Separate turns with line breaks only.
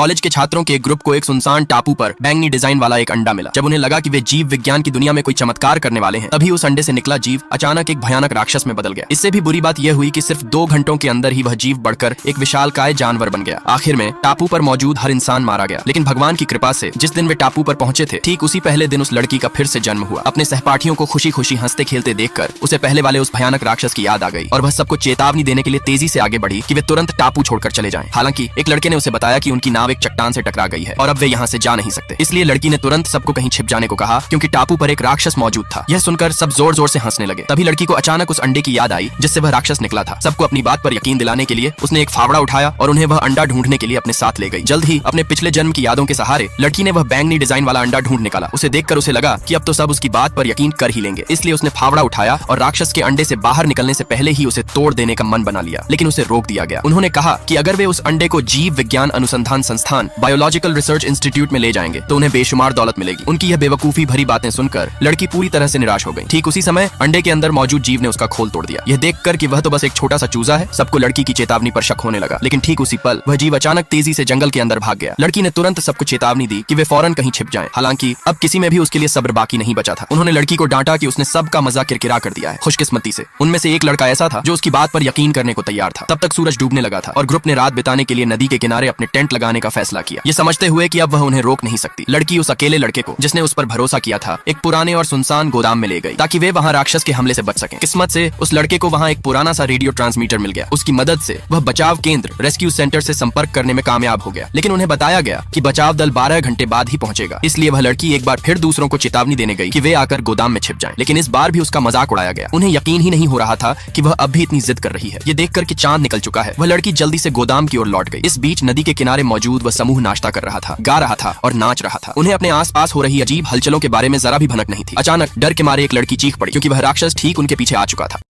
College के छात्रों के एक ग्रुप को एक सुनसान टापू पर बैंगनी डिजाइन वाला एक अंडा मिला। जब उन्हें लगा कि वे जीव विज्ञान की दुनिया में कोई चमत्कार करने वाले हैं, तभी उस अंडे से निकला जीव अचानक एक भयानक राक्षस में बदल गया। इससे भी बुरी बात यह हुई कि सिर्फ 2 घंटों के अंदर ही वह जीव बढ़कर एक विशालकाय जानवर बन गया। आखिर में टापू पर मौजूद हर इंसान मारा गया, लेकिन भगवान की कृपा से जिस दिन वे टापू पर पहुंचे थे, ठीक उसी पहले दिन उस लड़की का फिर से जन्म हुआ। अपने सहपाठियों को खुशी खुशी हंसते खेलते देखकर उसे पहले वाले उस भयानक राक्षस की याद आ गई और वह सबको चेतावनी देने के लिए तेजी से आगे बढ़ी कि वे तुरंत टापू छोड़कर चले जाएं। हालांकि एक लड़के ने उसे बताया कि उनकी नाव एक चट्टान से टकरा गई है और अब वे यहाँ से जा नहीं सकते। इसलिए लड़की ने तुरंत सबको कहीं छिप जाने को कहा, क्योंकि टापू पर एक राक्षस मौजूद था। यह सुनकर सब जोर जोर से हंसने लगे। तभी लड़की को अचानक उस अंडे की याद आई जिससे वह राक्षस निकला था। सबको अपनी बात पर यकीन दिलाने के लिए उसने एक फावड़ा उठाया और उन्हें वह अंडा ढूंढने के लिए अपने साथ ले गई। जल्द ही अपने पिछले जन्म की यादों के सहारे लड़की ने वह बैंगनी डिजाइन वाला अंडा ढूंढ निकाला। उसे देखकर उसे लगा कि अब तो सब उसकी बात पर यकीन कर ही लेंगे, इसलिए उसने फावड़ा उठाया और राक्षस के अंडे से बाहर निकलने से पहले ही उसे तोड़ देने का मन बना लिया, लेकिन उसे रोक दिया गया। उन्होंने कहा कि अगर वे उस अंडे को जीव विज्ञान अनुसंधान संस्थान बायोलॉजिकल रिसर्च इंस्टीट्यूट में ले जाएंगे तो उन्हें बेशुमार दौलत मिलेगी। उनकी यह बेवकूफी भरी बातें सुनकर लड़की पूरी तरह से निराश हो गई। ठीक उसी समय अंडे के अंदर मौजूद जीव ने उसका खोल तोड़ दिया। यह देखकर कि वह तो बस एक छोटा सा चूजा है, सबको लड़की की चेतावनी पर शक होने लगा। लेकिन ठीक उसी पल वह जीव अचानक तेजी से जंगल के अंदर भाग गया। लड़की ने तुरंत सबको चेतावनी दी कि वे फौरन कहीं छिप जाएं। हालांकि अब किसी में भी उसके लिए सब्र बाकी नहीं बचा था। उन्होंने लड़की को डांटा कि उसने सबका मजाक किरकिरा कर दिया है। खुशकिस्मती से उनमें से एक लड़का ऐसा था जो उसकी बात पर यकीन करने को तैयार था। तब तक सूरज डूबने लगा था और ग्रुप ने रात बिताने के लिए नदी के किनारे अपने टेंट लगाने का फैसला किया, ये समझते हुए कि अब वह उन्हें रोक नहीं सकती। लड़की उस अकेले लड़के को जिसने उस पर भरोसा किया था एक पुराने और सुनसान गोदाम में ले गई ताकि वे वहां राक्षस के हमले से बच सकें। किस्मत से उस लड़के को वहां एक पुराना सा रेडियो ट्रांसमीटर मिल गया। उसकी मदद से वह बचाव केंद्र रेस्क्यू सेंटर से संपर्क करने में कामयाब हो गया, लेकिन उन्हें बताया गया कि बचाव दल 12 घंटे बाद ही पहुंचेगा। इसलिए वह लड़की एक बार फिर दूसरों को चेतावनी देने गई कि वे आकर गोदाम में छिप जाएं, लेकिन इस बार भी उसका मजाक उड़ाया गया। उन्हें यकीन ही नहीं हो रहा था कि वह अब भी इतनी जिद कर रही है। ये देखकर कि चांद निकल चुका है, वह लड़की जल्दी से गोदाम की ओर लौट गई। इस बीच नदी के किनारे मौजूद वह समूह नाश्ता कर रहा था, गा रहा था और नाच रहा था। उन्हें अपने आसपास हो रही अजीब हलचलों के बारे में जरा भी भनक नहीं थी। अचानक डर के मारे एक लड़की चीख पड़ी, क्योंकि वह राक्षस ठीक उनके पीछे आ चुका था।